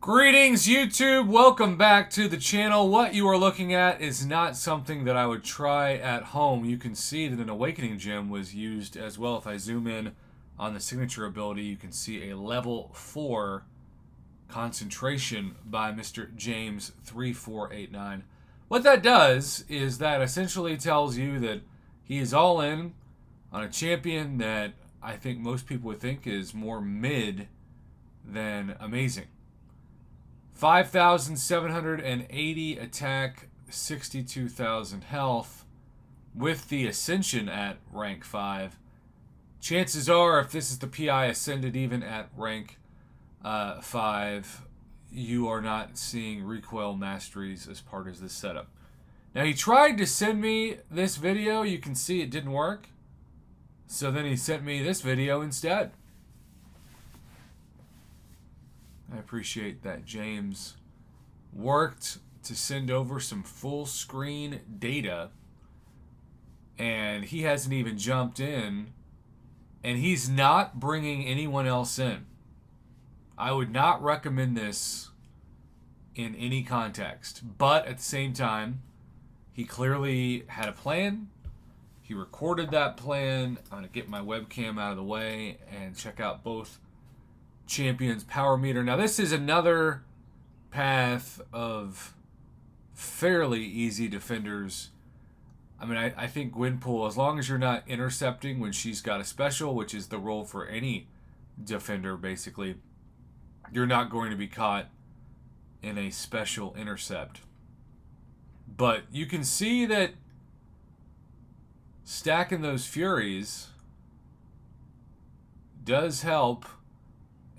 Greetings, YouTube. Welcome back to the channel. What you are looking at is not something that I would try at home. You can see that an Awakening gem was used as well. If I zoom in on the signature ability, you can see a level 4 concentration by Mr. James 3489. What that does is that essentially tells you that he is all in on a champion that I think most people would think is more mid than amazing. 5,780 attack, 62,000 health with the Ascension at rank 5. Chances are, if this is the PI Ascended even at rank 5, you are not seeing recoil masteries as part of this setup. Now, he tried to send me this video. You can see it didn't work. So then he sent me this video instead. I appreciate that James worked to send over some full screen data, and he hasn't even jumped in, and he's not bringing anyone else in. I would not recommend this in any context, but at the same time, he clearly had a plan. He recorded that plan. I'm going to get my webcam out of the way and check out both champions power meter. Now this is another path of fairly easy defenders. I mean, I think Gwenpool, as long as you're not intercepting when she's got a special, which is the role for any defender basically, you're not going to be caught in a special intercept. But you can see that stacking those Furies does help.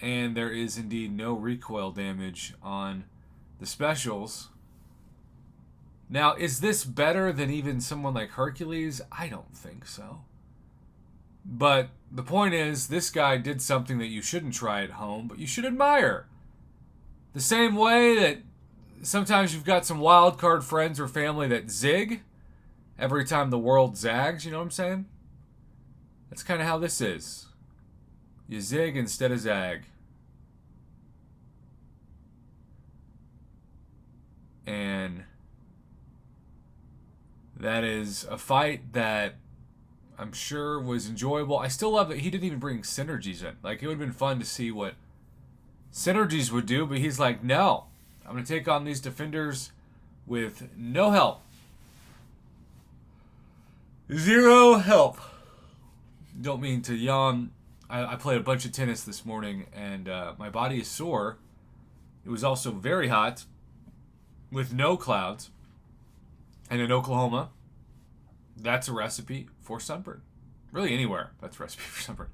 And there is indeed no recoil damage on the specials. Now, is this better than even someone like Hercules? I don't think so. But the point is, this guy did something that you shouldn't try at home, but you should admire. The same way that sometimes you've got some wild card friends or family that zig every time the world zags, you know what I'm saying? That's kind of how this is. You zig instead of zag. And that is a fight that I'm sure was enjoyable. I still love that he didn't even bring synergies in. Like, it would have been fun to see what synergies would do, but he's like, no, I'm going to take on these defenders with no help. Zero help. Don't mean to yawn. I played a bunch of tennis this morning, and my body is sore. It was also very hot, with no clouds. And in Oklahoma, that's a recipe for sunburn. Really anywhere, that's a recipe for sunburn.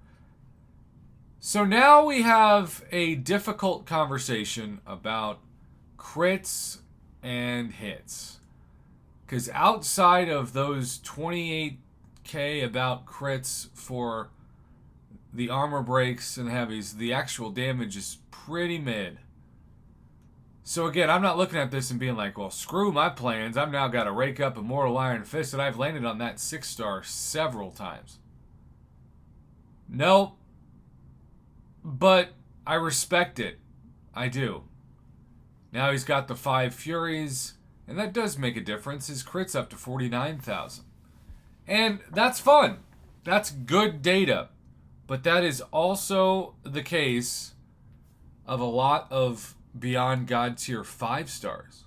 So now we have a difficult conversation about crits and hits. Because outside of those 28k about crits for the armor breaks and heavies, the actual damage is pretty mid. So again, I'm not looking at this and being like, well, screw my plans. I've now got to rake up Immortal Iron Fist, and I've landed on that 6-star several times. Nope. But I respect it. I do. Now he's got the 5 Furies, and that does make a difference. His crit's up to 49,000. And that's fun. That's good data. But that is also the case of a lot of Beyond God tier 5 stars.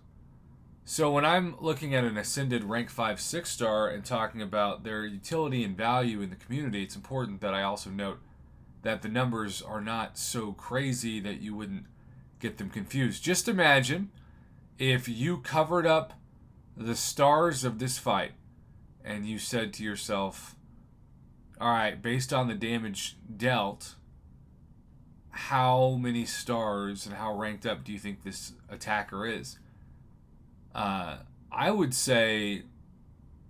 So when I'm looking at an Ascended rank 5 6-star and talking about their utility and value in the community, it's important that I also note that the numbers are not so crazy that you wouldn't get them confused. Just imagine if you covered up the stars of this fight and you said to yourself, all right, based on the damage dealt, how many stars and how ranked up do you think this attacker is? I would say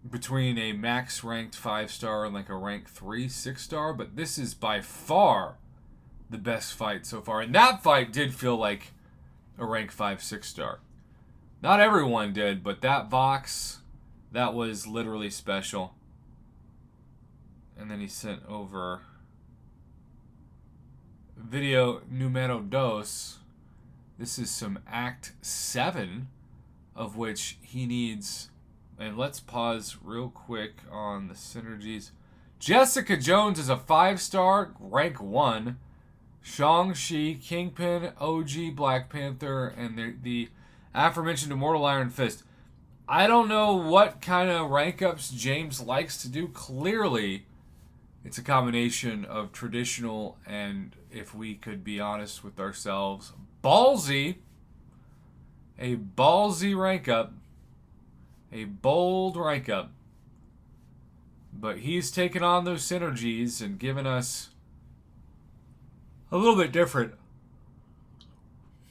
between a max ranked 5-star and like a rank 3 6-star, but this is by far the best fight so far. And that fight did feel like a rank 5 6-star. Not everyone did, but that Vox, that was literally special. And then he sent over video numero dos. This is some Act 7, of which he needs... And let's pause real quick on the synergies. Jessica Jones is a 5-star, rank 1. Shang-Chi, Kingpin, OG, Black Panther, and the aforementioned Immortal Iron Fist. I don't know what kind of rank ups James likes to do. Clearly, it's a combination of traditional and, if we could be honest with ourselves, ballsy. A ballsy rank up. A bold rank up. But he's taken on those synergies and given us a little bit different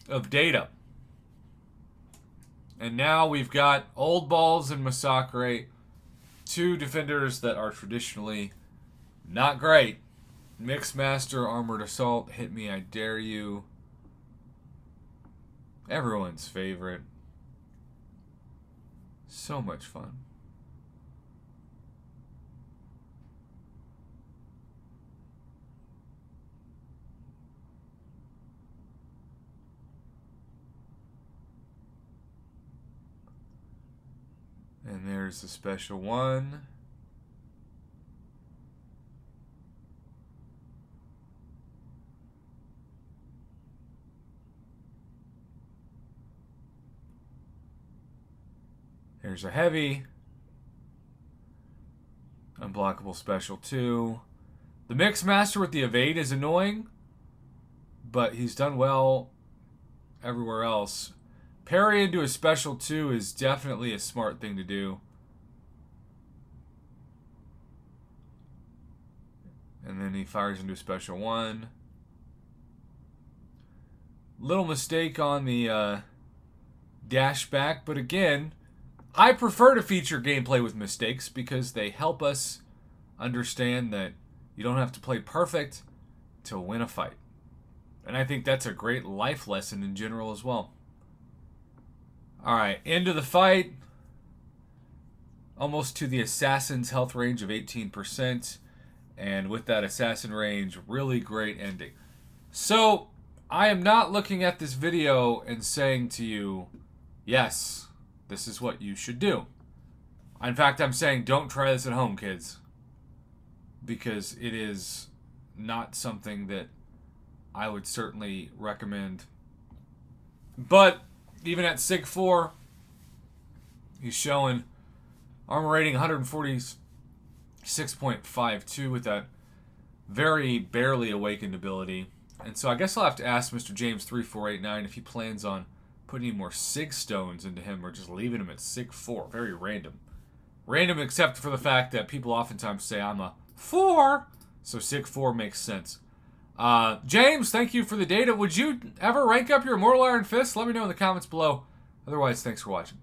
of data. And now we've got Old Balls and Massacre, 2 defenders that are traditionally not great. Mixmaster, Armored Assault, Hit Me, I Dare You. Everyone's favorite. So much fun. And there's the special one. There's a heavy. Unblockable special 2. The Mixmaster with the evade is annoying, but he's done well everywhere else. Parry into a special 2 is definitely a smart thing to do. And then he fires into a special 1. Little mistake on the dash back, but again, I prefer to feature gameplay with mistakes because they help us understand that you don't have to play perfect to win a fight. And I think that's a great life lesson in general as well. Alright, into the fight. Almost to the assassin's health range of 18%. And with that assassin range, really great ending. So, I am not looking at this video and saying to you, yes, this is what you should do. In fact, I'm saying don't try this at home, kids. Because it is not something that I would certainly recommend. But even at Sig 4, he's showing armor rating 146.52 with that very barely awakened ability. And so I guess I'll have to ask Mr. James 3489 if he plans on putting any more Sig stones into him or just leaving him at Sig 4. Very random. Random except for the fact that people oftentimes say I'm a 4, so Sig 4 makes sense. James, thank you for the data. Would you ever rank up your Immortal Iron Fist? Let me know in the comments below. Otherwise, thanks for watching.